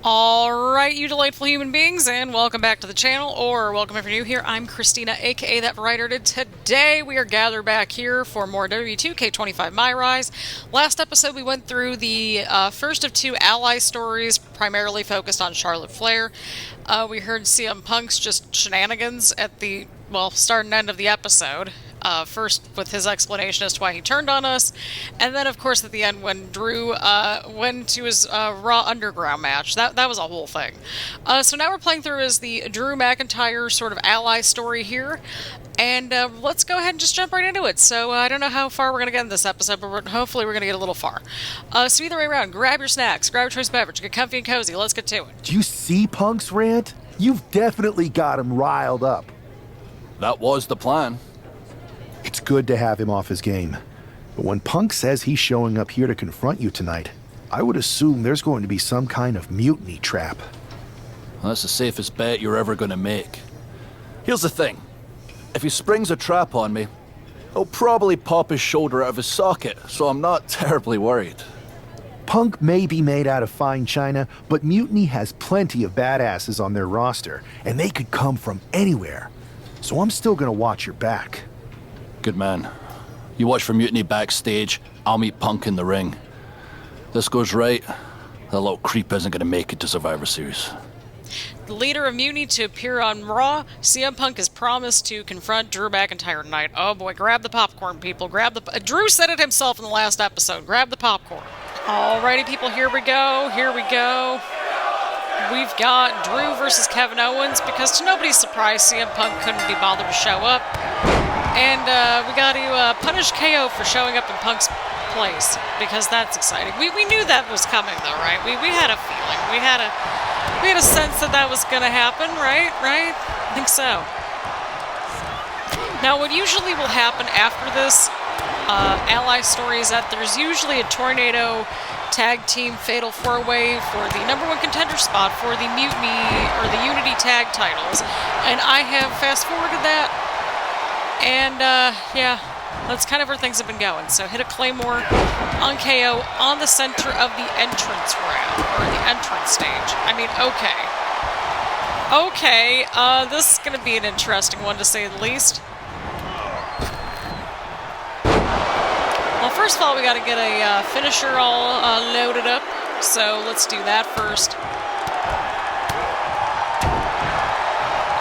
Alright, you delightful human beings, and welcome back to the channel, or welcome if you're new here. I'm Christina, aka That Writer, and today we are gathered back here for more WWE 2K25 MyRise. Last episode we went through the first of two ally stories, primarily focused on Charlotte Flair. We heard CM Punk's just shenanigans at the, start and end of the episode. First with his explanation as to why he turned on us, and then of course at the end when Drew went to his Raw Underground match. That was a whole thing. So now we're playing through as the Drew McIntyre sort of ally story here, and let's go ahead and just jump right into it. So I don't know how far we're going to get in this episode, but hopefully we're going to get a little far. So either way around, grab your snacks, grab your choice beverage, get comfy and cozy, let's get to it. Do you see Punk's rant? You've definitely got him riled up. That was the plan. It's good to have him off his game. But when Punk says he's showing up here to confront you tonight, I would assume there's going to be some kind of mutiny trap. That's the safest bet you're ever going to make. Here's the thing. If he springs a trap on me, he'll probably pop his shoulder out of his socket, so I'm not terribly worried. Punk may be made out of fine china, but Mutiny has plenty of badasses on their roster, and they could come from anywhere. So I'm still going to watch your back. Good man. You watch for Mutiny backstage, I'll meet Punk in the ring. This goes right, that little creep isn't going to make it to Survivor Series. The leader of Mutiny to appear on Raw, CM Punk has promised to confront Drew McIntyre tonight. Oh boy, grab the popcorn, people. Grab the... Drew said it himself in the last episode. Grab the popcorn. Alrighty, people, here we go. Here we go. We've got Drew versus Kevin Owens, because to nobody's surprise, CM Punk couldn't be bothered to show up. And we got to punish KO for showing up in Punk's place, because that's exciting. We knew that was coming, though, right? We had a feeling. We had a sense that was going to happen, right? Right? I think so. Now, what usually will happen after this ally story is that there's usually a tornado tag team fatal four-way for the #1 contender spot for the Mutiny or the Unity tag titles, and I have fast-forwarded that. And, yeah, that's kind of where things have been going. So hit a Claymore on KO on the center of the entrance ramp, or the entrance stage. I mean, okay. Okay, this is going to be an interesting one, to say the least. Well, first of all, we got to get a finisher all loaded up. So let's do that first.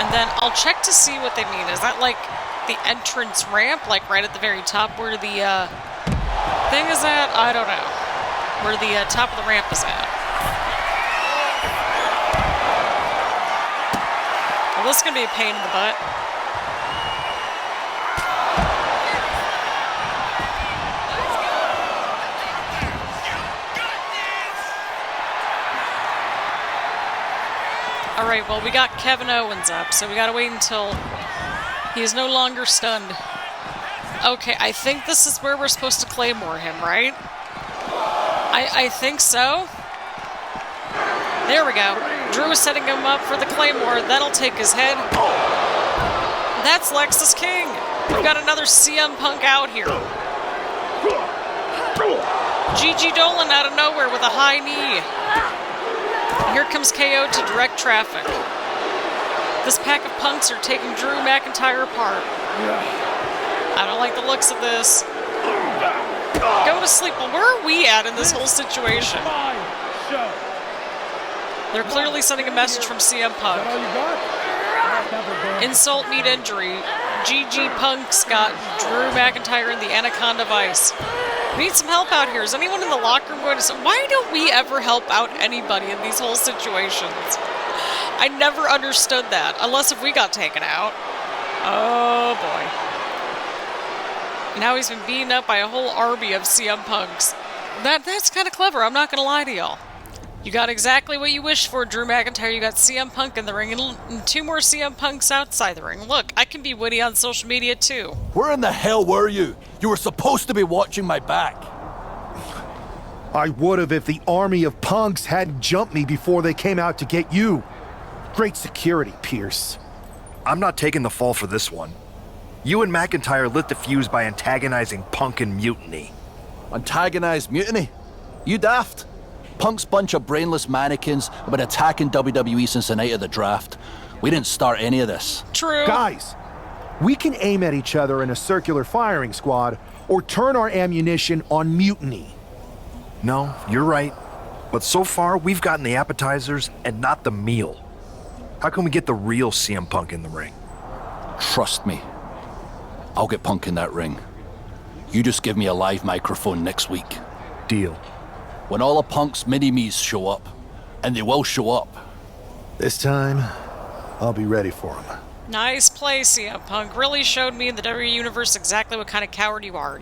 And then I'll check to see what they mean. Is that, like, the entrance ramp, like right at the very top where the thing is at? I don't know. Where the top of the ramp is at. Well, this is going to be a pain in the butt. Alright, well, we got Kevin Owens up, so we gotta wait until he is no longer stunned. Okay, I think this is where we're supposed to Claymore him, right? I think so. There we go. Drew is setting him up for the Claymore. That'll take his head. That's Lexis King. We've got another CM Punk out here. Gigi Dolan out of nowhere with a high knee. Here comes KO to direct traffic. This pack of punks are taking Drew McIntyre apart. I don't like the looks of this. Go to sleep. Well, where are we at in this whole situation? They're clearly sending a message from CM Punk. Insult meet injury. GG Punk's got Drew McIntyre in the Anaconda Vice. We need some help out here. Is anyone in the locker room going to say, why don't we ever help out anybody in these whole situations? I never understood that, unless if we got taken out. Oh boy. Now he's been beaten up by a whole army of CM Punks. That's kind of clever, I'm not going to lie to y'all. You got exactly what you wished for, Drew McIntyre. You got CM Punk in the ring and two more CM Punks outside the ring. Look, I can be witty on social media too. Where in the hell were you? You were supposed to be watching my back. I would have if the army of punks hadn't jumped me before they came out to get you. Great security, Pierce. I'm not taking the fall for this one. You and McIntyre lit the fuse by antagonizing Punk and Mutiny. Antagonize Mutiny? You daft? Punk's bunch of brainless mannequins have been attacking WWE since the night of the draft. We didn't start any of this. True. Guys, we can aim at each other in a circular firing squad or turn our ammunition on Mutiny. No, you're right. But so far, we've gotten the appetizers and not the meal. How can we get the real CM Punk in the ring? Trust me. I'll get Punk in that ring. You just give me a live microphone next week. Deal. When all of Punk's mini-me's show up, and they will show up. This time, I'll be ready for him. Nice play, CM Punk. Really showed me in the WWE Universe exactly what kind of coward you are.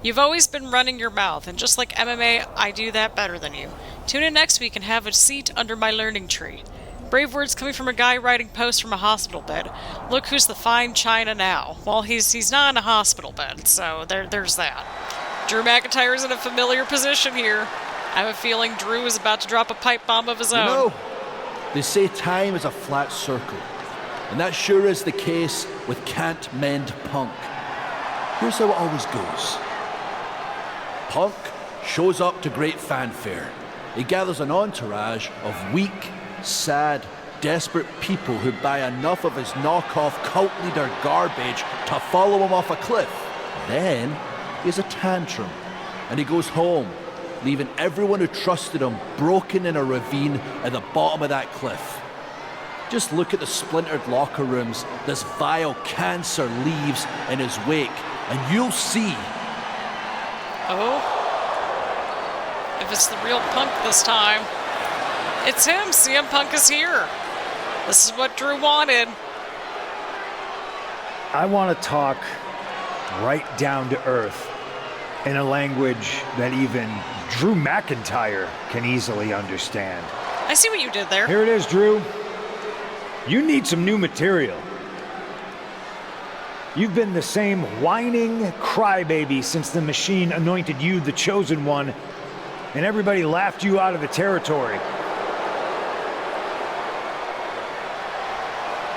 You've always been running your mouth, and just like MMA, I do that better than you. Tune in next week and have a seat under my learning tree. Brave words coming from a guy writing posts from a hospital bed. Look who's the fine china now. Well, he's not in a hospital bed, so there's that. Drew McIntyre's in a familiar position here. I have a feeling Drew is about to drop a pipe bomb of his own. You know, they say time is a flat circle, and that sure is the case with Can't Mend Punk. Here's how it always goes. Punk shows up to great fanfare. He gathers an entourage of weak, sad, desperate people who buy enough of his knockoff cult leader garbage to follow him off a cliff. Then he has a tantrum, and he goes home, leaving everyone who trusted him broken in a ravine at the bottom of that cliff. Just look at the splintered locker rooms this vile cancer leaves in his wake, and you'll see. Oh? If it's the real Punk this time. It's him! CM Punk is here! This is what Drew wanted. I want to talk right down to earth in a language that even Drew McIntyre can easily understand. I see what you did there. Here it is, Drew. You need some new material. You've been the same whining crybaby since the machine anointed you the chosen one, and everybody laughed you out of the territory.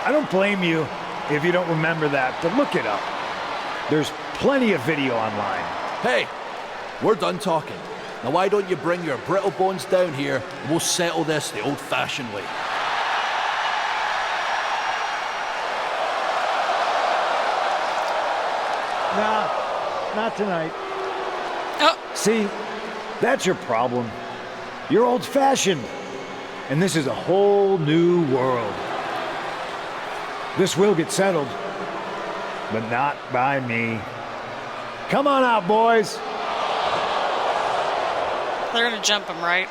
I don't blame you if you don't remember that, but look it up. There's plenty of video online. Hey, we're done talking. Now why don't you bring your brittle bones down here and we'll settle this the old-fashioned way. Nah, not tonight. Oh, See, that's your problem. You're old-fashioned, and this is a whole new world. This will get settled, but not by me. Come on out, boys. they're gonna jump him, right?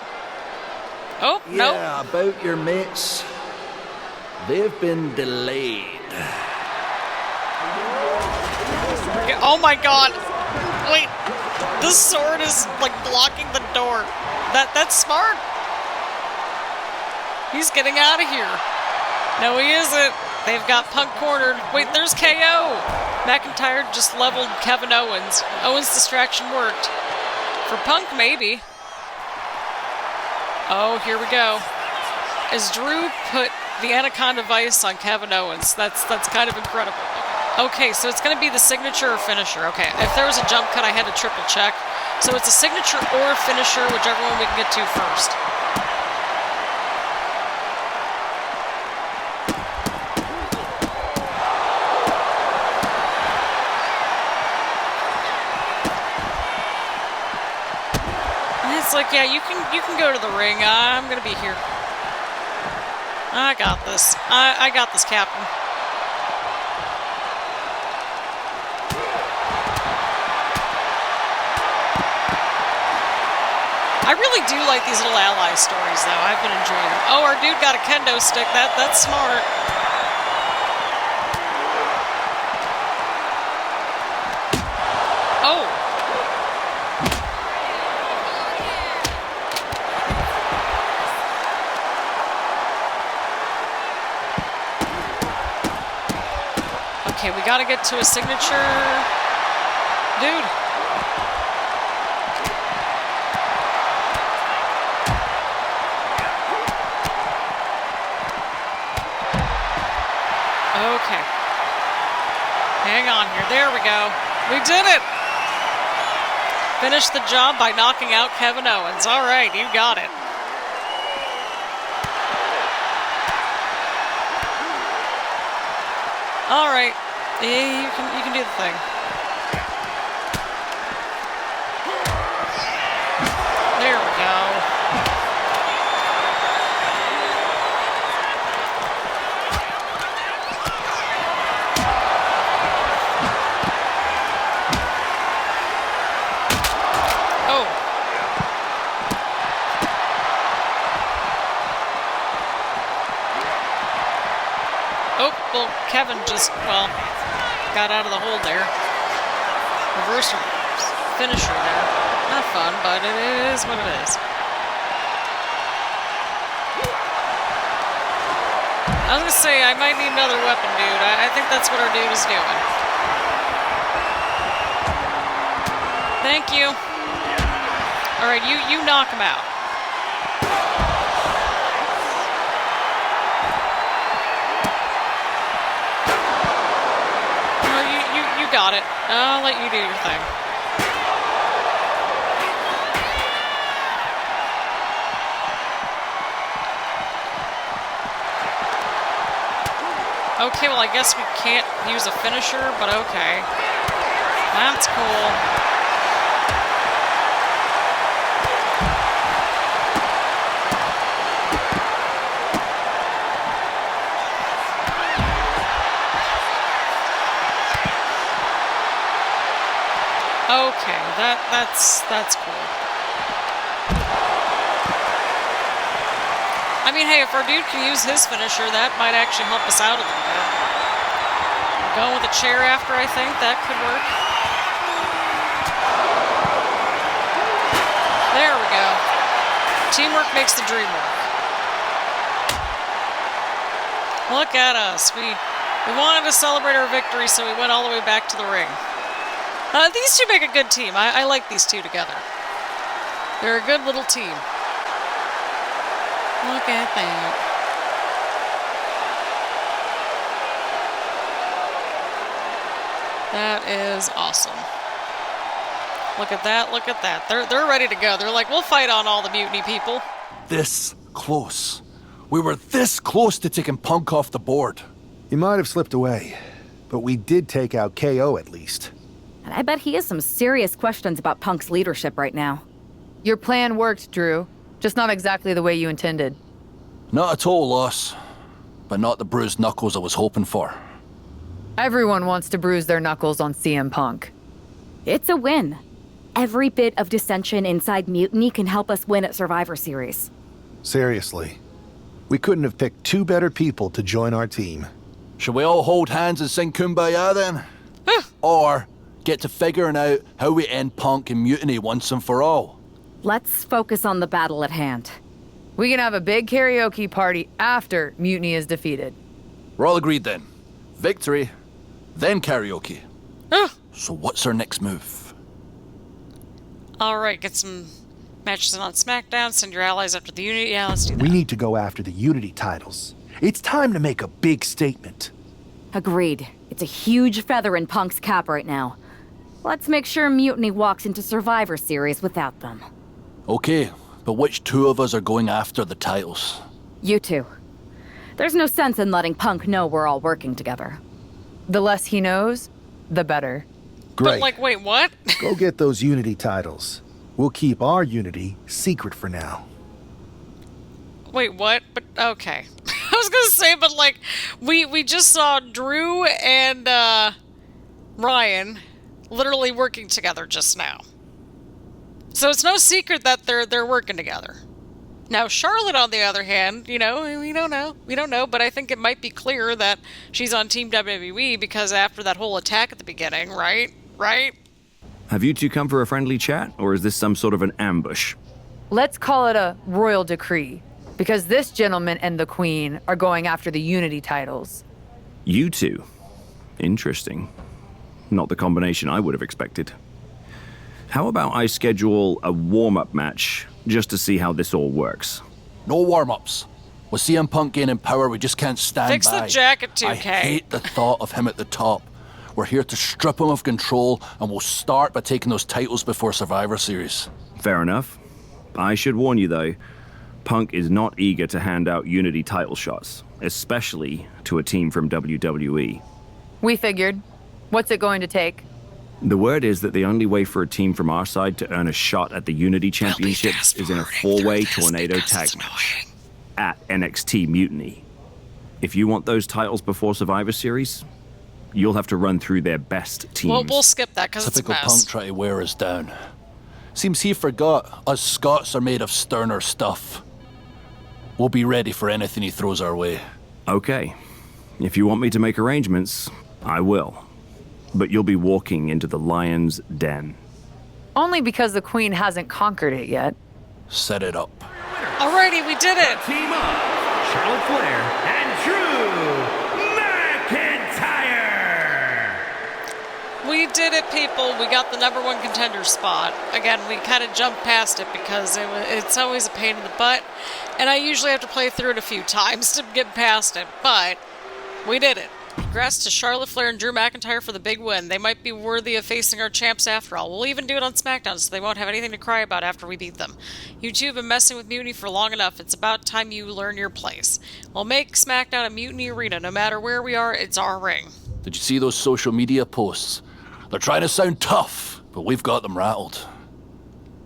Oh, no. Yeah, about your mates. They've been delayed. Oh my god. Wait. This sword is like blocking the door. That's smart. He's getting out of here. No, he isn't. They've got Punk cornered. Wait, there's KO. McIntyre just leveled Kevin Owens. Owens' distraction worked. For Punk, maybe. Oh, here we go. As Drew put the Anaconda Vice on Kevin Owens. That's kind of incredible. Okay, so it's going to be the signature or finisher. Okay, if there was a jump cut, I had to triple check. So it's a signature or finisher, whichever one we can get to first. It's like, yeah, you can go to the ring. I'm gonna be here. I got this. I got this, Captain. I really do like these little ally stories, though. I've been enjoying them. Oh, our dude got a kendo stick. That's smart. Oh. Okay, we gotta get to a signature. Dude. Okay. Hang on here. There we go. We did it. Finish the job by knocking out Kevin Owens. All right, you got it. All right, yeah, you can do the thing. There we go. Oh, well, Kevin just, got out of the hold there. Reverse finisher there. Not fun, but it is what it is. I was going to say, I might need another weapon, dude. I think that's what our dude is doing. Thank you. All right, you knock him out. Got it. I'll let you do your thing. Okay, well, I guess we can't use a finisher, but okay. That's cool. Okay, that's cool. I mean, hey, if our dude can use his finisher, that might actually help us out a little bit. Going with a chair after, I think that could work. There we go. Teamwork makes the dream work. Look at us. We wanted to celebrate our victory, so we went all the way back to the ring. These two make a good team. I like these two together. They're a good little team. Look at that. That is awesome. Look at that, look at that. They're ready to go. They're like, we'll fight on all the mutiny people. This close. We were this close to taking Punk off the board. He might have slipped away, but we did take out KO at least. And I bet he has some serious questions about Punk's leadership right now. Your plan worked, Drew. Just not exactly the way you intended. Not at all, Loss. But not the bruised knuckles I was hoping for. Everyone wants to bruise their knuckles on CM Punk. It's a win. Every bit of dissension inside Mutiny can help us win at Survivor Series. Seriously. We couldn't have picked two better people to join our team. Should we all hold hands and sing Kumbaya then? Or get to figuring out how we end Punk and Mutiny once and for all? Let's focus on the battle at hand. We can have a big karaoke party after Mutiny is defeated. We're all agreed then. Victory, then karaoke. So what's our next move? Alright, get some matches on Smackdown, send your allies after the Unity. Yeah, let's do that. We need to go after the Unity titles. It's time to make a big statement. Agreed. It's a huge feather in Punk's cap right now. Let's make sure Mutiny walks into Survivor Series without them. Okay, but which two of us are going after the titles? You two. There's no sense in letting Punk know we're all working together. The less he knows, the better. Great. But, like, wait, what? Go get those Unity titles. We'll keep our Unity secret for now. Wait, what? But, okay. I was gonna say, but, like, we just saw Drew and, Ryan literally working together just now. So it's no secret that they're working together. Now, Charlotte, on the other hand, you know, we don't know, but I think it might be clear that she's on Team WWE because after that whole attack at the beginning, right? Have you two come for a friendly chat, or is this some sort of an ambush? Let's call it a royal decree, because this gentleman and the Queen are going after the Unity titles. You two? Interesting. Not the combination I would have expected. How about I schedule a warm-up match, just to see how this all works? No warm-ups. With CM Punk gaining power, we just can't stand Fix by. the jacket, 2K. I hate the thought of him at the top. We're here to strip them of control, and we'll start by taking those titles before Survivor Series. Fair enough. I should warn you, though, Punk is not eager to hand out Unity title shots, especially to a team from WWE. We figured. What's it going to take? The word is that the only way for a team from our side to earn a shot at the Unity Championships is in a four-way tornado tag match at NXT Mutiny. If you want those titles before Survivor Series, you'll have to run through their best teams. Well, we'll skip that because it's a Typical mess. Punk try to wear us down. Seems he forgot us Scots are made of sterner stuff. We'll be ready for anything he throws our way. Okay. If you want me to make arrangements, I will. But you'll be walking into the lion's den. Only because the Queen hasn't conquered it yet. Set it up. Alrighty, we did it! Team up, Charlotte Flair and Drew McIntyre! We did it, people. We got the #1 contender spot. Again, we kind of jumped past it because it's always a pain in the butt. And I usually have to play through it a few times to get past it. But we did it. Congrats to Charlotte Flair and Drew McIntyre for the big win. They might be worthy of facing our champs after all. We'll even do it on Smackdown so they won't have anything to cry about after we beat them. You two have been messing with Mutiny for long enough. It's about time you learn your place. We'll make Smackdown a Mutiny arena. No matter where we are, it's our ring. Did you see those social media posts? They're trying to sound tough, but we've got them rattled.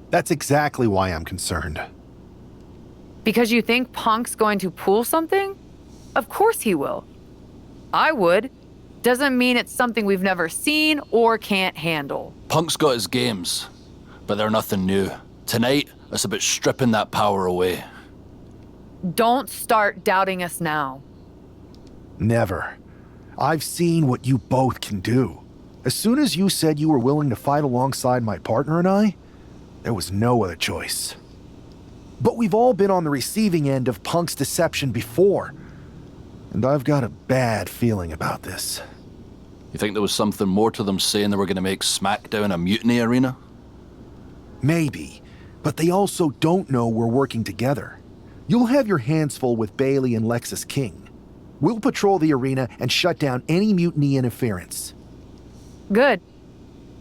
That's exactly why I'm concerned. Because you think Punk's going to pull something? Of course he will. I would. Doesn't mean it's something we've never seen or can't handle. Punk's got his games, but they're nothing new. Tonight, it's about stripping that power away. Don't start doubting us now. Never. I've seen what you both can do. As soon as you said you were willing to fight alongside my partner and I, there was no other choice. But we've all been on the receiving end of Punk's deception before. And I've got a bad feeling about this. You think there was something more to them saying they were going to make Smackdown a mutiny arena? Maybe, but they also don't know we're working together. You'll have your hands full with Bayley and Lexis King. We'll patrol the arena and shut down any mutiny interference. Good.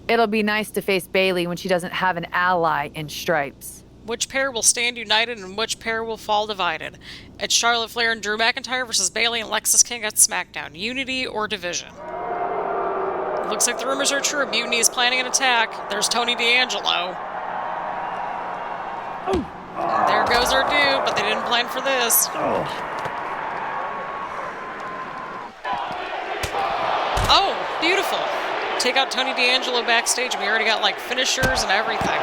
It'll be nice to face Bayley when she doesn't have an ally in Stripes. Which pair will stand united and which pair will fall divided? It's Charlotte Flair and Drew McIntyre versus Bayley and Lexis King at Smackdown. Unity or division? Looks like the rumors are true. Mutiny is planning an attack. There's Tony D'Angelo. And there goes our dude, but they didn't plan for this. Oh, beautiful. Take out Tony D'Angelo backstage and we already got like finishers and everything.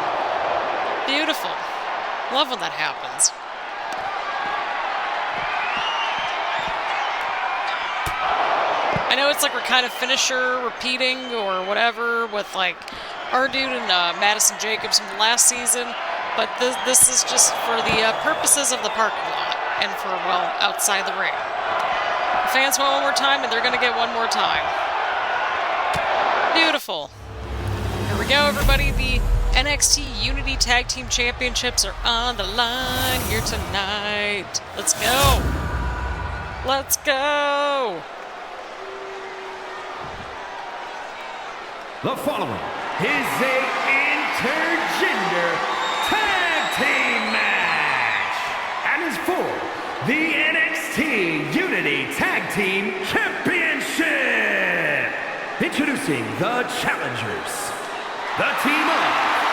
Beautiful. Love when that happens. I know it's like we're kind of finisher repeating or whatever with like our dude and Madison Jacobs from the last season, but this is just for the purposes of the parking lot and for, well, outside the ring. The fans want one more time and they're going to get one more time. Beautiful. Here we go, everybody. The NXT Unity Tag Team Championships are on the line here tonight. Let's go. Let's go. The following is a intergender tag team match and is for the NXT Unity Tag Team Championship. Introducing the challengers, the team of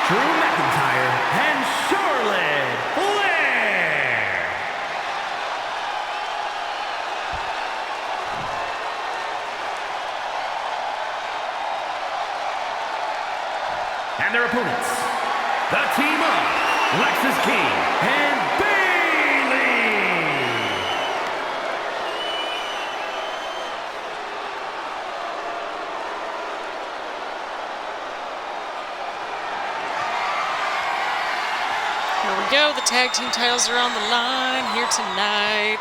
Drew McIntyre and Charlotte Flair. And their opponents, the team of Lexis King and Bayley. Here we go. The tag team titles are on the line here tonight.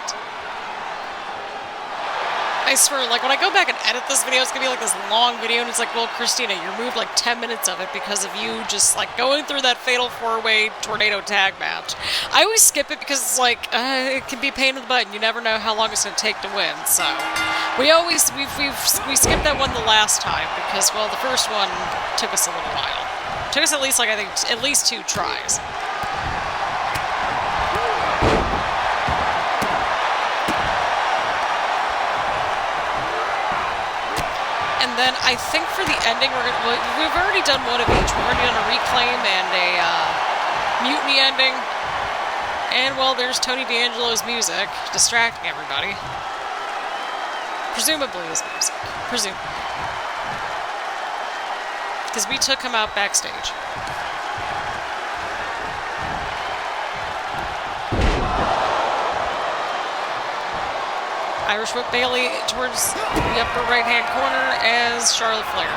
I swear, like, when I go back and edit this video, it's gonna be like this long video, and it's like, well, Christina, you removed like 10 minutes of it because of you just, like, going through that fatal 4-way tornado tag match. I always skip it because it's like, it can be a pain in the butt, and you never know how long it's gonna take to win, so. We skipped that one the last time because, well, the first one took us a little while. Took us at least, like, I think, at least 2 tries. And then I think for the ending, we've already done one of each. We've already done a reclaim and a mutiny ending. And, well, there's Tony D'Angelo's music, distracting everybody. Presumably his music. Presumably. Because we took him out backstage. Irish whip Bayley towards the upper right-hand corner as Charlotte Flair.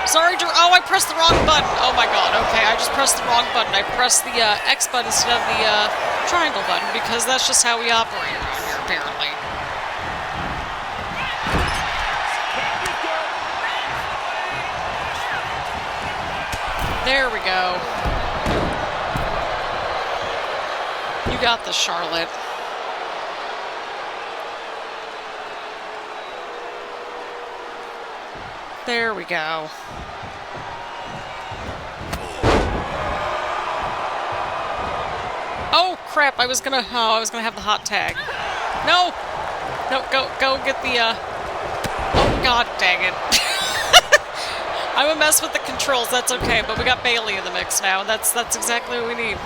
Sorry, oh, I pressed the wrong button. Oh my god, okay, I just pressed the wrong button. I pressed the X button instead of the triangle button because that's just how we operate around here, apparently. There we go. You got this, Charlotte. There we go. Oh crap! I was gonna have the hot tag. No, go get the. Oh god, dang it! I'm a mess with the controls. That's okay, but we got Bayley in the mix now, and that's exactly what we need.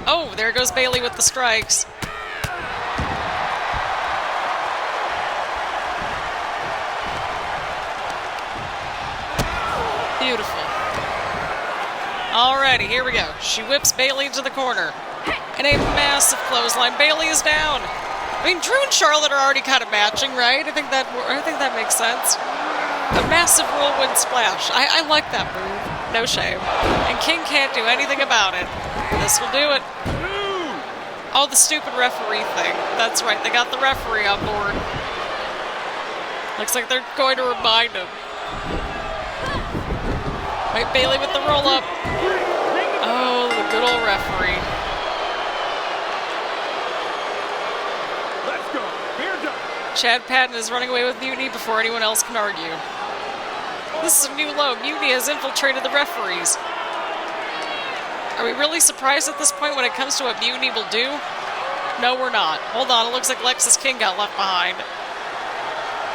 Oh, there goes Bayley with the strikes. Beautiful. Alrighty, here we go. She whips Bayley into the corner. And a massive clothesline. Bayley is down. I mean, Drew and Charlotte are already kind of matching, right? I think that makes sense. A massive whirlwind splash. I like that move. No shame. And King can't do anything about it. This will do it. Oh, the stupid referee thing. That's right, they got the referee on board. Looks like they're going to remind him. Right, Bayley with the roll-up. Oh, the good old referee. Let's go. We're done. Chad Patton is running away with Mutiny before anyone else can argue. This is a new low. Mutiny has infiltrated the referees. Are we really surprised at this point when it comes to what Mutiny will do? No, we're not. Hold on, it looks like Lexis King got left behind.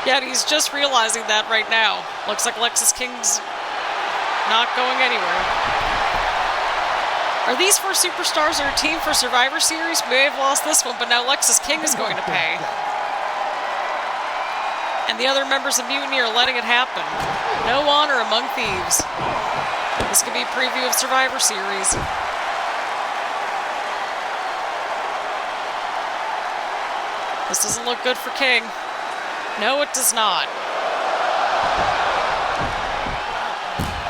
Yeah, he's just realizing that right now. Looks like Lexis King's not going anywhere. Are these 4 superstars or a team for Survivor Series? We may have lost this one, but now Lexis King is going to pay. And the other members of Mutiny are letting it happen. No honor among thieves. This could be a preview of Survivor Series. This doesn't look good for King. No, it does not.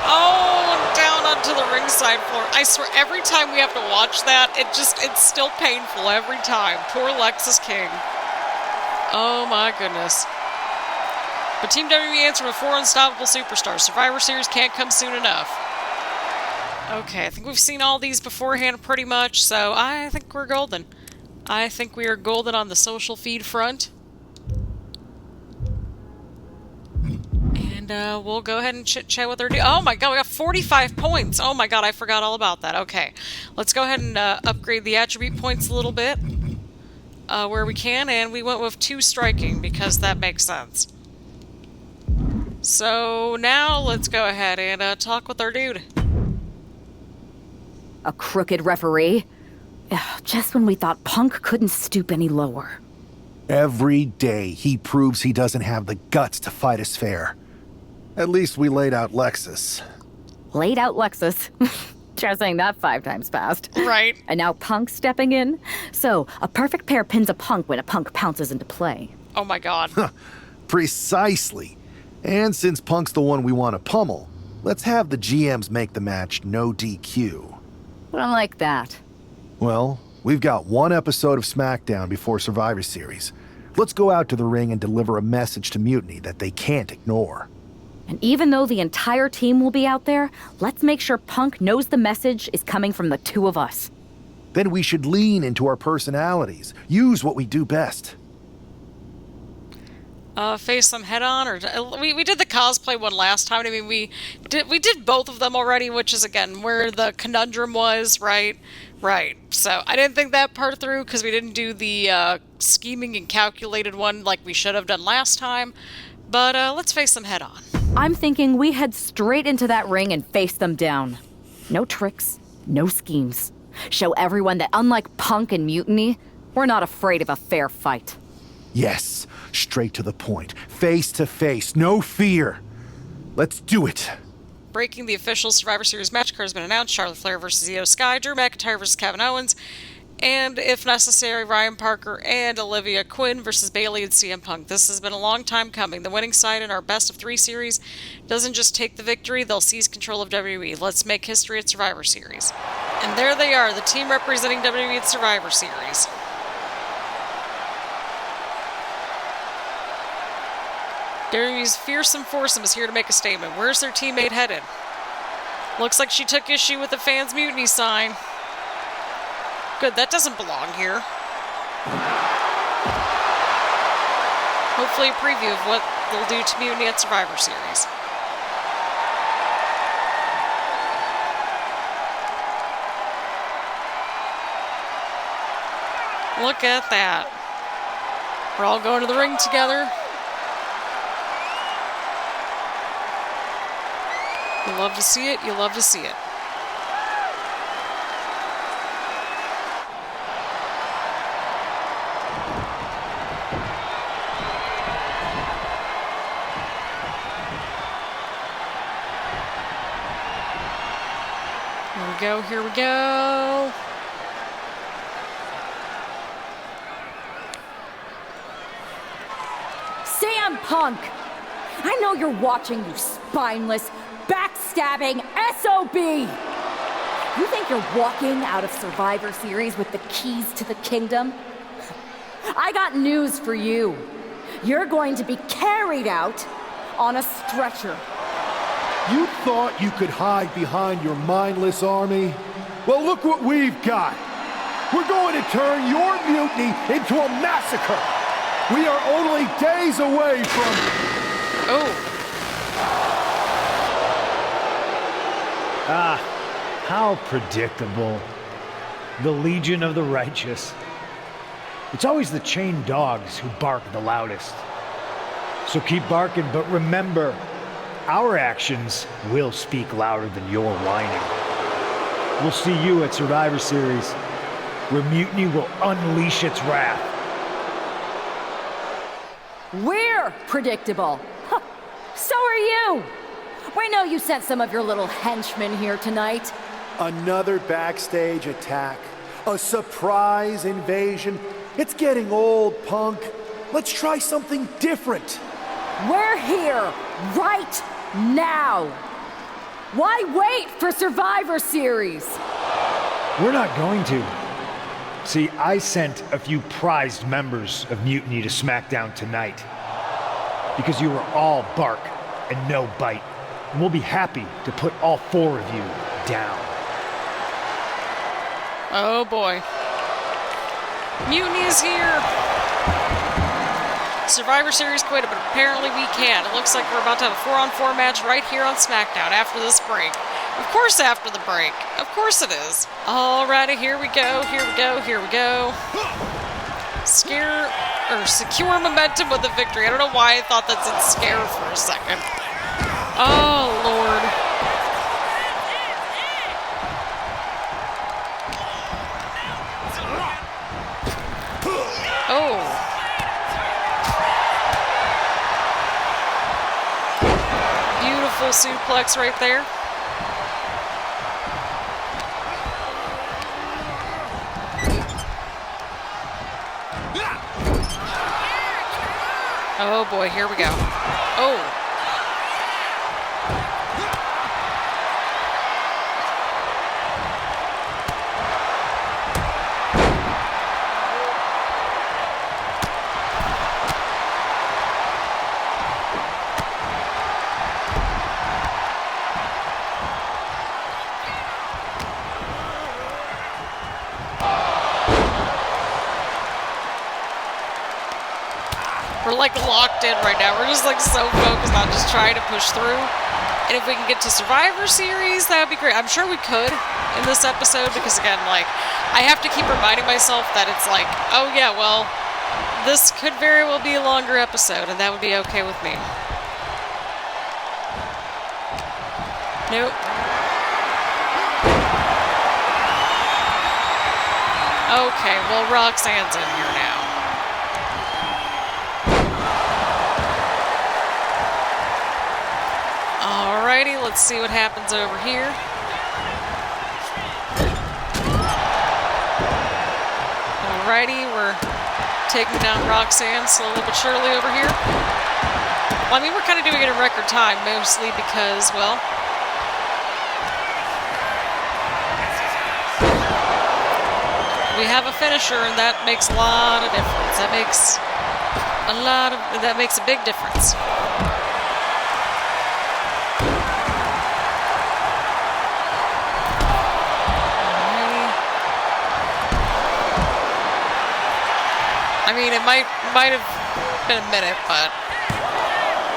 Oh, down onto the ringside floor. I swear, every time we have to watch that, it's still painful every time. Poor Lexis King. Oh my goodness. But Team WWE answered with 4 unstoppable superstars. Survivor Series can't come soon enough. Okay, I think we've seen all these beforehand pretty much, so I think we're golden. I think we are golden on the social feed front. And we'll go ahead and chit-chat with our dude. Oh my god, we got 45 points! Oh my god, I forgot all about that. Okay, let's go ahead and upgrade the attribute points a little bit. Where we can, and we went with 2 striking, because that makes sense. So now let's go ahead and talk with our dude. A crooked referee? Ugh, just when we thought Punk couldn't stoop any lower. Every day he proves he doesn't have the guts to fight us fair. At least we laid out Lexis. Laid out Lexis? Try saying that 5 times fast. Right. And now Punk's stepping in? So, a perfect pair pins a Punk when a Punk pounces into play. Oh my god. Precisely. And since Punk's the one we want to pummel, let's have the GMs make the match no DQ. I don't like that. Well, we've got 1 episode of Smackdown before Survivor Series. Let's go out to the ring and deliver a message to Mutiny that they can't ignore. And even though the entire team will be out there, let's make sure Punk knows the message is coming from the two of us. Then we should lean into our personalities, use what we do best. Face them head on, or we did the cosplay one last time. I mean, we did both of them already, which is again where the conundrum was, right? Right. So I didn't think that part through because we didn't do the scheming and calculated one like we should have done last time. But let's face them head on. I'm thinking we head straight into that ring and face them down. No tricks, no schemes. Show everyone that unlike Punk and Mutiny, we're not afraid of a fair fight. Yes, straight to the point. Face to face, no fear. Let's do it. Breaking the official Survivor Series match card has been announced. Charlotte Flair versus Io Sky, Drew McIntyre versus Kevin Owens, and if necessary, Ryan Parker and Olivia, Quinn versus Bayley and CM Punk. This has been a long time coming. The winning side in our best of 3 series doesn't just take the victory, they'll seize control of WWE. Let's make history at Survivor Series. And there they are, the team representing WWE at Survivor Series. WWE's fearsome foursome is here to make a statement. Where's their teammate headed? Looks like she took issue with the fans' mutiny sign. Good, that doesn't belong here. Hopefully a preview of what they'll do to Mutiny at Survivor Series. Look at that. We're all going to the ring together. You love to see it, you love to see it. Here we go, here we go. CM Punk! I know you're watching, you spineless, backstabbing SOB! You think you're walking out of Survivor Series with the keys to the kingdom? I got news for you. You're going to be carried out on a stretcher. You thought you could hide behind your mindless army? Well, look what we've got. We're going to turn your mutiny into a massacre. We are only days away from... Oh. Ah, how predictable. The Legion of the Righteous. It's always the chained dogs who bark the loudest. So keep barking, but remember, our actions will speak louder than your whining. We'll see you at Survivor Series, where Mutiny will unleash its wrath. We're predictable. Huh. So are you. We know you sent some of your little henchmen here tonight. Another backstage attack. A surprise invasion. It's getting old, Punk. Let's try something different. We're here, right now. Why wait for Survivor Series? We're not going to. See, I sent a few prized members of Mutiny to Smackdown tonight. Because you were all bark and no bite. And we'll be happy to put all 4 of you down. Oh boy. Mutiny is here! Survivor Series quit, but apparently we can't. It looks like we're about to have a 4-on-4 match right here on SmackDown after this break. Of course after the break. Of course it is. Alrighty, here we go, here we go, here we go. Secure momentum with a victory. I don't know why I thought that said scare for a second. Oh, Lord. Oh. Beautiful suplex right there. Oh boy, here we go. Oh. We're like locked in right now. We're just like so focused on just trying to push through. And if we can get to Survivor Series, that would be great. I'm sure we could in this episode because, again, like, I have to keep reminding myself that it's like, oh yeah, well, this could very well be a longer episode, and that would be okay with me. Nope. Okay, well, Roxanne's in here now. Alrighty, let's see what happens over here. Alrighty, we're taking down Roxanne slowly but surely over here. Well, I mean, we're kind of doing it in record time, mostly because, well, we have a finisher, and that makes a lot of difference. That makes a big difference. I mean, it might have been a minute, but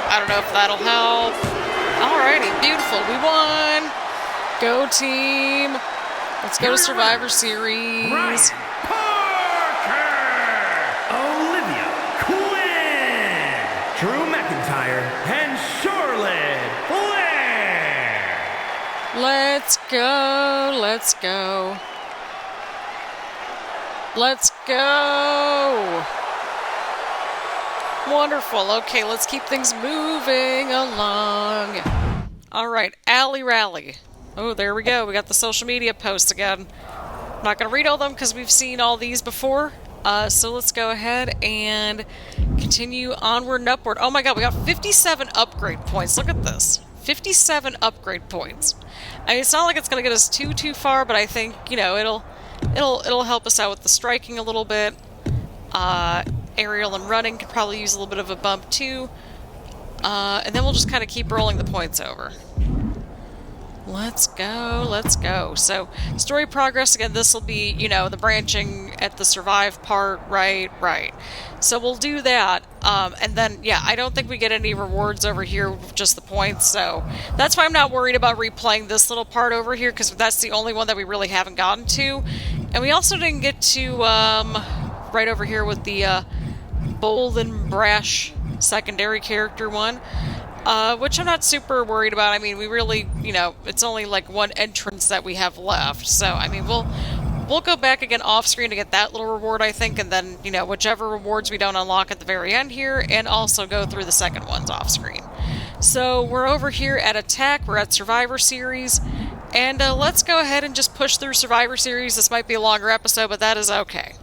I don't know if that'll help. Alrighty, beautiful. We won. Go team. Let's go to Survivor Series. Parker, Olivia, Quinn, Drew McIntyre, and Charlotte Flair. Let's go. Let's go. Let's go! Wonderful. Okay, let's keep things moving along. All right, Alley Rally. Oh, there we go. We got the social media posts again. I'm not going to read all them because we've seen all these before. So let's go ahead and continue onward and upward. Oh my god, we got 57 upgrade points. Look at this. 57 upgrade points. I mean, it's not like it's going to get us too far, but I think, you know, it'll help us out with the striking a little bit. Aerial and running could probably use a little bit of a bump too. And then we'll just kind of keep rolling the points over. Let's go, let's go. So, story progress, again, this will be, you know, the branching at the survive part, right. So we'll do that, and then, yeah, I don't think we get any rewards over here with just the points, so that's why I'm not worried about replaying this little part over here, because that's the only one that we really haven't gotten to. And we also didn't get to, right over here with the, bold and brash secondary character one. Which I'm not super worried about. I mean, we really, you know, it's only like one entrance that we have left. So, I mean, we'll go back again off screen to get that little reward, I think, and then, you know, whichever rewards we don't unlock at the very end here, and also go through the second ones off screen. So, we're over here at Attack, we're at Survivor Series, and let's go ahead and just push through Survivor Series. This might be a longer episode, but that is okay.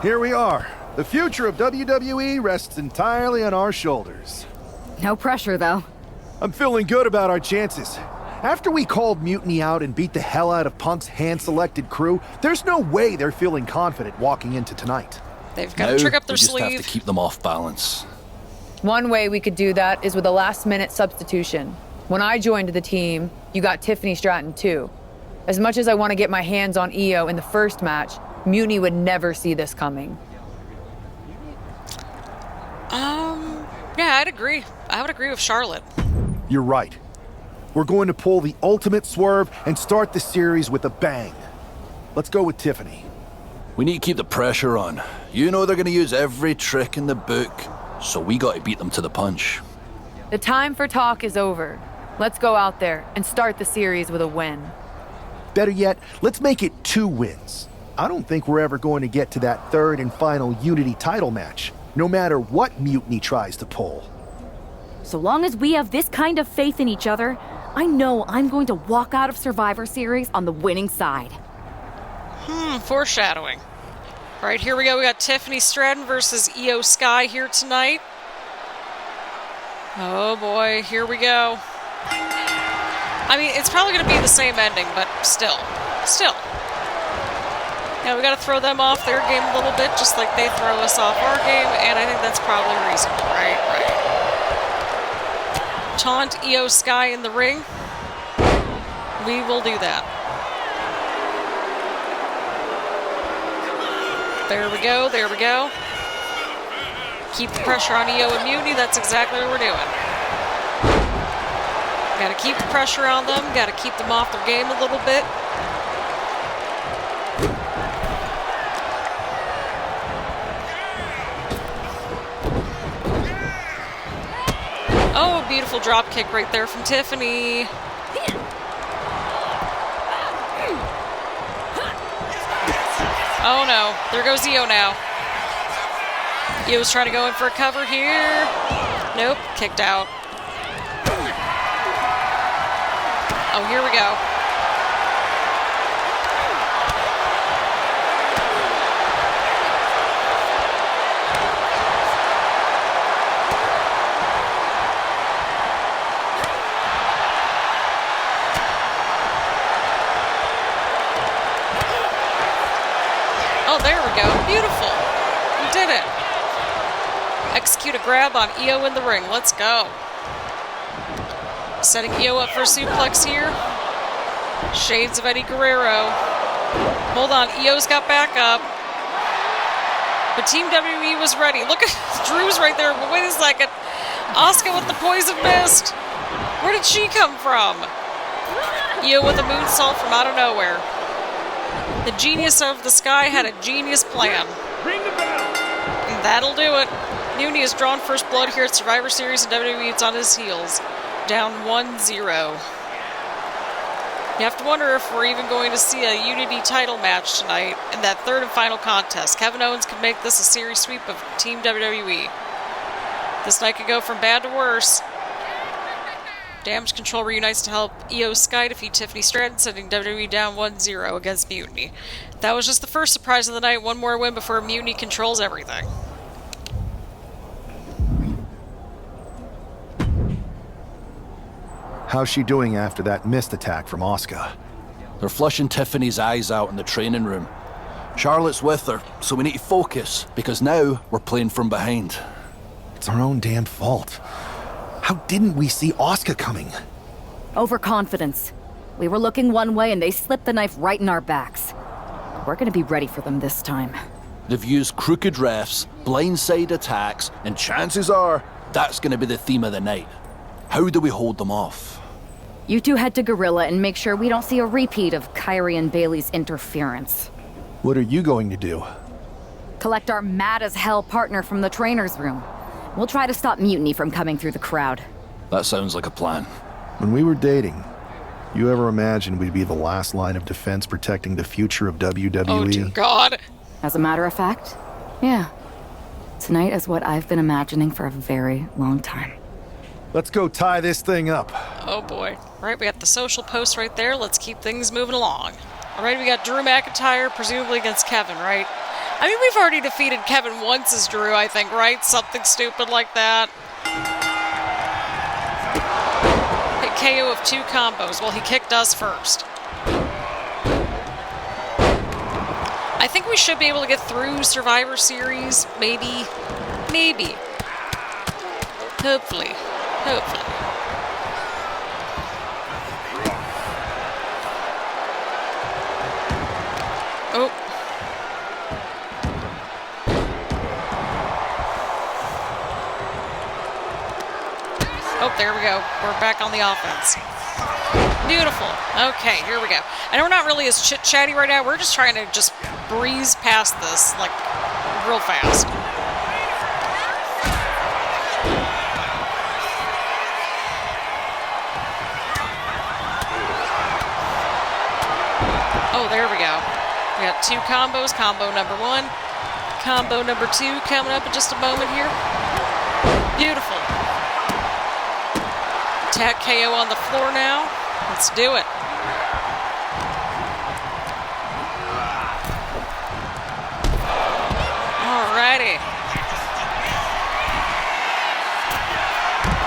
Here we are. The future of WWE rests entirely on our shoulders. No pressure, though. I'm feeling good about our chances. After we called Mutiny out and beat the hell out of Punk's hand-selected crew, there's no way they're feeling confident walking into tonight. They've got to trick up their we just sleeve. have to keep them off balance. One way we could do that is with a last-minute substitution. When I joined the team, you got Tiffany Stratton too. As much as I want to get my hands on EO in the first match, Mutiny would never see this coming. Yeah, I'd agree. I would agree with Charlotte. You're right. We're going to pull the ultimate swerve and start the series with a bang. Let's go with Tiffany. We need to keep the pressure on. You know they're going to use every trick in the book, so we got to beat them to the punch. The time for talk is over. Let's go out there and start the series with a win. Better yet, let's make it 2 wins. I don't think we're ever going to get to that third and final Unity title match, no matter what Mutiny tries to pull. So long as we have this kind of faith in each other, I know I'm going to walk out of Survivor Series on the winning side. Foreshadowing. All right, here we go. We got Tiffany Stratton versus Io Sky here tonight. Oh boy, here we go. I mean, it's probably going to be the same ending, but still. Yeah, we got to throw them off their game a little bit, just like they throw us off our game, and I think that's probably reasonable, right? Taunt Io Sky in the ring. We will do that. There we go. Keep the pressure on Io and Mutiny. That's exactly what we're doing. Gotta keep the pressure on them. Gotta keep them off their game a little bit. Oh, a beautiful drop kick right there from Tiffany. Oh no, there goes Io now. Io's trying to go in for a cover here. Nope, kicked out. Oh, here we go. Oh, there we go. Beautiful. We did it. Execute a grab on Io in the ring. Let's go. Setting Io up for a suplex here. Shades of Eddie Guerrero. Hold on, Io's got back up. But Team WWE was ready. Look at Drew's right there. But wait a second. Asuka with the poison mist. Where did she come from? Io with a moonsault from out of nowhere. The genius of the sky had a genius plan. Ring the bell. And that'll do it. Mutiny has drawn first blood here at Survivor Series, and WWE it's on his heels. Down 1-0. You have to wonder if we're even going to see a Unity title match tonight in that third and final contest. Kevin Owens could make this a series sweep of Team WWE. This night could go from bad to worse. Damage Control reunites to help Io Sky defeat Tiffany Stratton, sending WWE down 1-0 against Mutiny. That was just the first surprise of the night. One more win before Mutiny controls everything. How's she doing after that missed attack from Asuka? They're flushing Tiffany's eyes out in the training room. Charlotte's with her, so we need to focus, because now we're playing from behind. It's our own damn fault. How didn't we see Asuka coming? Overconfidence. We were looking one way and they slipped the knife right in our backs. We're gonna be ready for them this time. They've used crooked refs, blindside attacks, and chances are that's going to be the theme of the night. How do we hold them off? You two head to Gorilla and make sure we don't see a repeat of Kyrie and Bayley's interference. What are you going to do? Collect our mad-as-hell partner from the trainer's room. We'll try to stop Mutiny from coming through the crowd. That sounds like a plan. When we were dating, you ever imagined we'd be the last line of defense protecting the future of WWE? Oh, dear God. As a matter of fact, yeah. Tonight is what I've been imagining for a very long time. Let's go tie this thing up. Oh boy. Right, we got the social post right there. Let's keep things moving along. Alright, we got Drew McIntyre, presumably against Kevin, right? I mean, we've already defeated Kevin once as Drew, I think, right? Something stupid like that. Hit KO of 2 combos. Well, he kicked us first. I think we should be able to get through Survivor Series. Maybe. Maybe. Hopefully. Hopefully. Oh. Oh, there we go. We're back on the offense. Beautiful. Okay, here we go. I know we're not really as chit-chatty right now. We're just trying to just breeze past this, like, real fast. Oh, there we go. We got 2 combos. Combo number 1. Combo number 2 coming up in just a moment here. Beautiful. Attack KO on the floor now. Let's do it. Alrighty.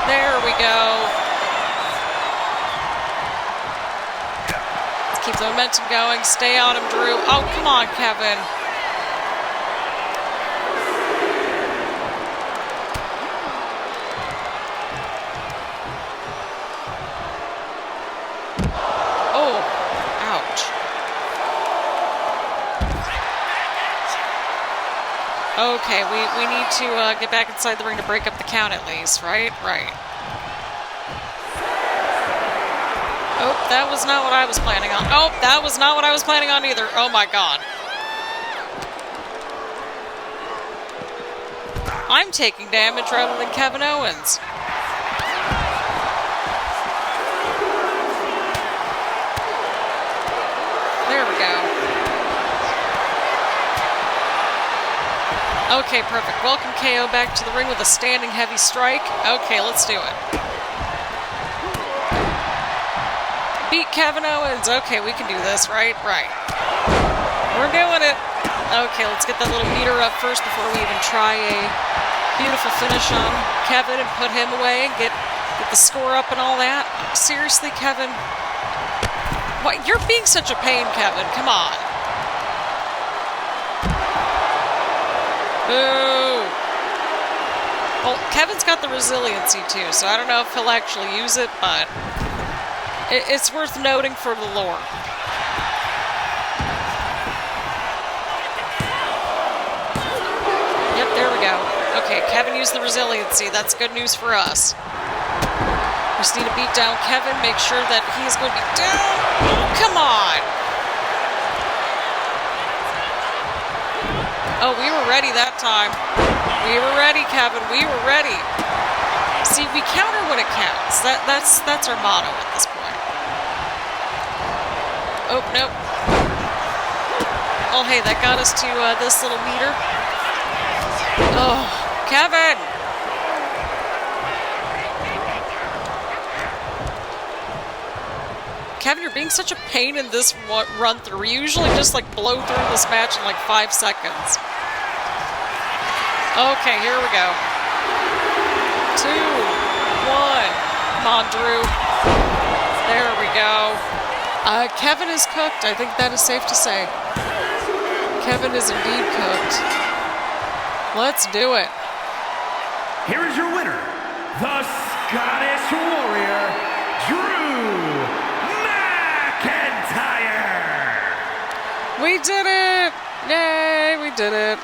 There we go. Let's keep the momentum going. Stay on him, Drew. Oh, come on, Kevin. Okay, we need to get back inside the ring to break up the count at least, right? Right. Oh, that was not what I was planning on. Oh, that was not what I was planning on either. Oh my god. I'm taking damage rather than Kevin Owens. There we go. Okay, perfect. Welcome KO back to the ring with a standing heavy strike. Okay, let's do it. Beat Kevin Owens. Okay, we can do this, right? Right. We're doing it. Okay, let's get that little meter up first before we even try a beautiful finish on Kevin and put him away and get the score up and all that. Seriously, Kevin? What? You're being such a pain, Kevin. Come on. Boo. Well, Kevin's got the resiliency too, so I don't know if he'll actually use it, but it's worth noting for the lore. Yep, there we go. Okay, Kevin used the resiliency. That's good news for us. We just need to beat down Kevin, make sure that he's going to be down. Oh, come on. Oh, we were ready that time. We were ready, Kevin. We were ready. See, we counter when it counts. That's our motto at this point. Oh, nope. Oh, hey, that got us to this little meter. Oh, Kevin! Kevin, you're being such a pain in this run through. We usually just like blow through this match in like 5 seconds. Okay, here we go. 2, 1. Come on, Drew. There we go. Kevin is cooked. I think that is safe to say. Kevin is indeed cooked. Let's do it. Here is your winner, the Scottish Warrior, Drew McIntyre. We did it! Yay, we did it.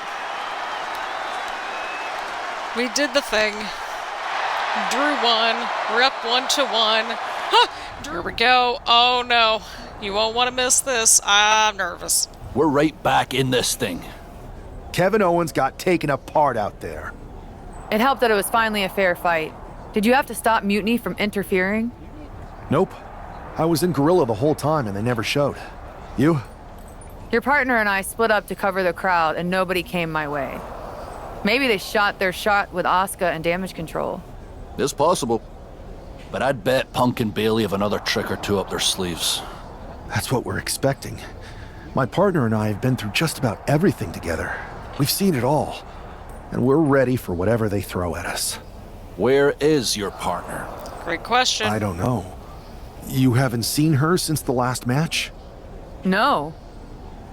We did the thing. Drew won. We're up 1-1. Huh! Here we go. Oh no. You won't want to miss this. I'm nervous. We're right back in this thing. Kevin Owens got taken apart out there. It helped that it was finally a fair fight. Did you have to stop Mutiny from interfering? Nope. I was in Gorilla the whole time and they never showed. You? Your partner and I split up to cover the crowd and nobody came my way. Maybe they shot their shot with Asuka and damage control. It's possible. But I'd bet Punk and Bayley have another trick or two up their sleeves. That's what we're expecting. My partner and I have been through just about everything together. We've seen it all. And we're ready for whatever they throw at us. Where is your partner? Great question. I don't know. You haven't seen her since the last match? No.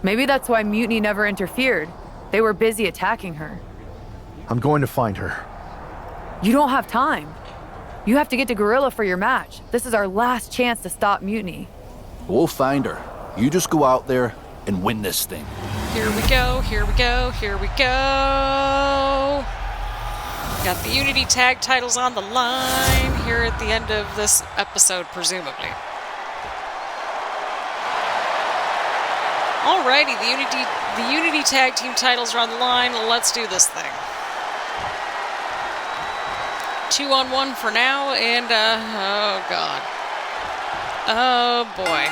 Maybe that's why Mutiny never interfered. They were busy attacking her. I'm going to find her. You don't have time. You have to get to Gorilla for your match. This is our last chance to stop Mutiny. We'll find her. You just go out there and win this thing. Here we go, here we go, here we go. Got the Unity tag titles on the line here at the end of this episode, presumably. Alrighty, the Unity tag team titles are on the line. Let's do this thing. 2-on-1 for now, and oh god. Oh boy.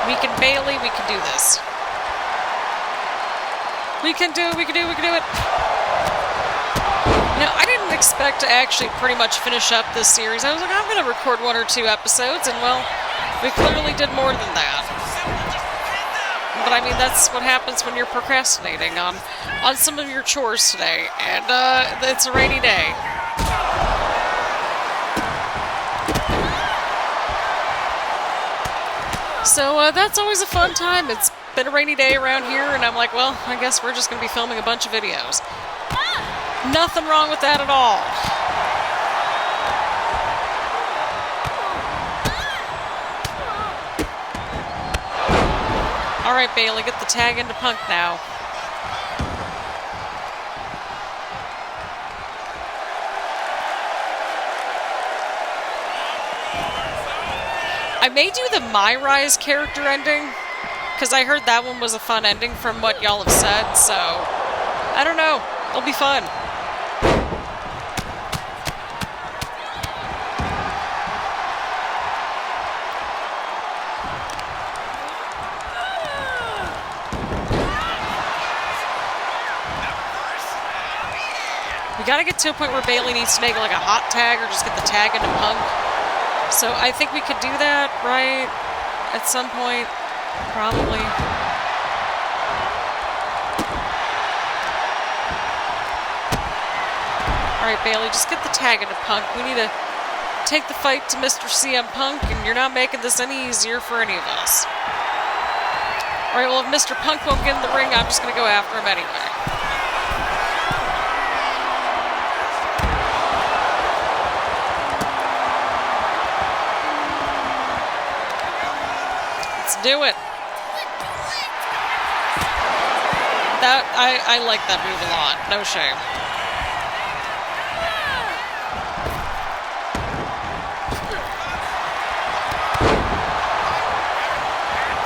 We can Bayley, we can do this. We can do it. Now, I didn't expect to actually pretty much finish up this series. I was like, I'm going to record 1 or 2 episodes, and well, we clearly did more than that. But I mean, that's what happens when you're procrastinating on some of your chores today, and it's a rainy day. So that's always a fun time. It's been a rainy day around here, and I'm like, well, I guess we're just going to be filming a bunch of videos. Nothing wrong with that at all. All right, Bayley, get the tag into Punk now. I may do the MyRise character ending, because I heard that one was a fun ending from what y'all have said, so I don't know. It'll be fun. We gotta get to a point where Bayley needs to make like a hot tag or just get the tag into Punk. So I think we could do that, right? At some point, probably. All right, Bayley, just get the tag into Punk. We need to take the fight to Mr. CM Punk, and you're not making this any easier for any of us. All right, well, if Mr. Punk won't get in the ring, I'm just gonna go after him anyway. Do it. I like that move a lot. No shame.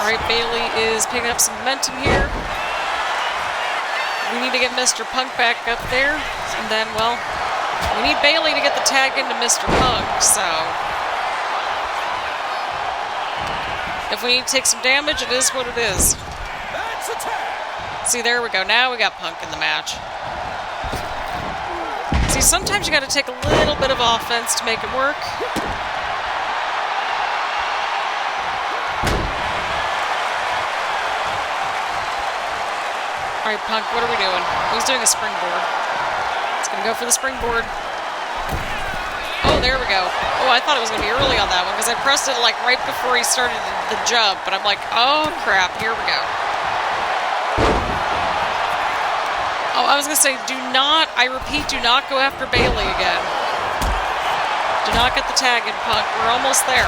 All right, Bayley is picking up some momentum here. We need to get Mr. Punk back up there, and then, well, we need Bayley to get the tag into Mr. Punk, so if we need to take some damage, it is what it is. See, there we go. Now we got Punk in the match. See, sometimes you got to take a little bit of offense to make it work. All right, Punk, what are we doing? He's doing a springboard. It's going to go for the springboard. Oh, there we go. Oh, I thought it was going to be early on that one because I pressed it like right before he started the jump, but I'm like, oh crap, here we go. Oh, I was going to say, I repeat, do not go after Bayley again. Do not get the tag in, Punk. We're almost there.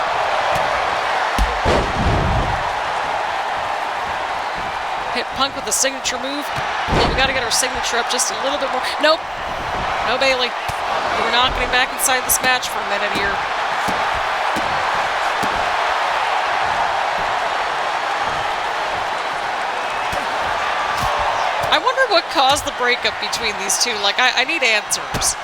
Hit Punk with a signature move. Well, we got to get our signature up just a little bit more. Nope. No Bayley. We're not getting back inside this match for a minute here. I wonder what caused the breakup between these two. Like, I need answers.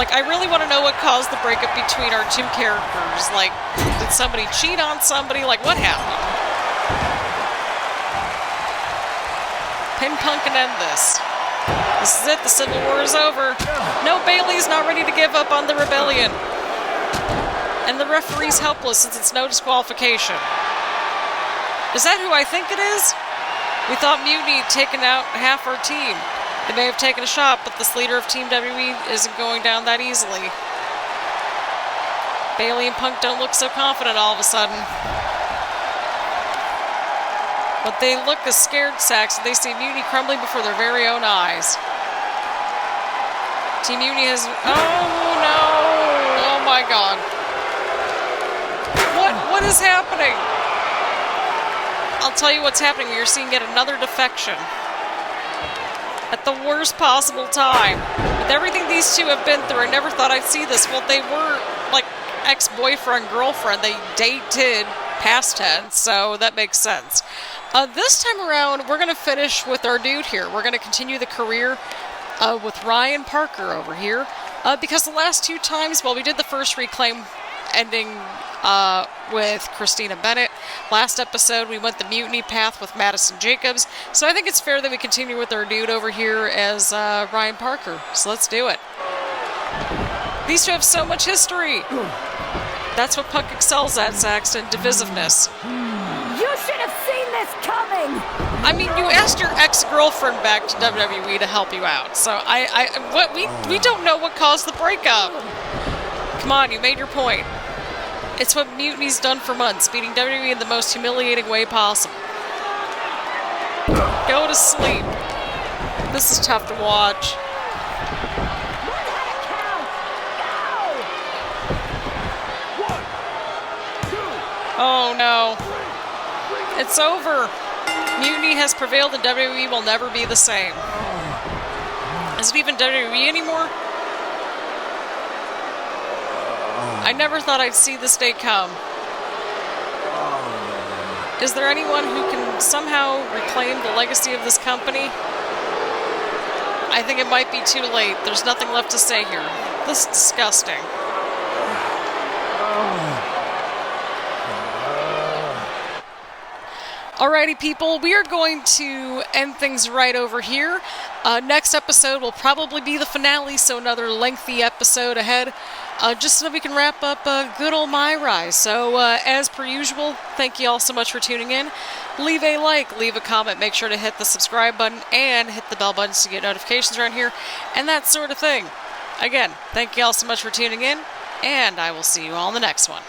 Like, I really want to know what caused the breakup between our two characters. Like, did somebody cheat on somebody? Like, what happened? Pin Punk and end this. This is it. The Civil War is over. No, Bayley's not ready to give up on the rebellion. And the referee's helpless since it's no disqualification. Is that who I think it is? We thought Mutiny had taken out half our team. They may have taken a shot, but this leader of Team WWE isn't going down that easily. Bayley and Punk don't look so confident all of a sudden. But they look as scared sacks and they see Mutiny crumbling before their very own eyes. Team Mutiny has... Oh, no! Oh, my God. What is happening? I'll tell you what's happening. You're seeing yet another defection. At the worst possible time. With everything these two have been through, I never thought I'd see this. Well, they were, like, ex-boyfriend, girlfriend. They dated past tense, so that makes sense. This time around, we're going to finish with our dude here. We're going to continue the career with Ryan Parker over here. Because the last two times, well, we did the first Reclaim ending with Christina Bennett. Last episode, we went the Mutiny path with Madison Jacobs. So I think it's fair that we continue with our dude over here as Ryan Parker. So let's do it. These two have so much history. That's what Punk excels at, Saxton, divisiveness. You should have seen this coming! I mean, you asked your ex-girlfriend back to WWE to help you out. So we don't know what caused the breakup. Come on, you made your point. It's what Mutiny's done for months, beating WWE in the most humiliating way possible. Go to sleep. This is tough to watch. Oh no. It's over. Mutiny has prevailed and WWE will never be the same. Is it even WWE anymore? I never thought I'd see this day come. Is there anyone who can somehow reclaim the legacy of this company? I think it might be too late. There's nothing left to say here. This is disgusting. Alrighty, people, we are going to end things right over here. Next episode will probably be the finale, so another lengthy episode ahead, just so that we can wrap up good old MyRise. So, as per usual, thank you all so much for tuning in. Leave a like, leave a comment, make sure to hit the subscribe button, and hit the bell buttons to get notifications around here, and that sort of thing. Again, thank you all so much for tuning in, and I will see you all in the next one.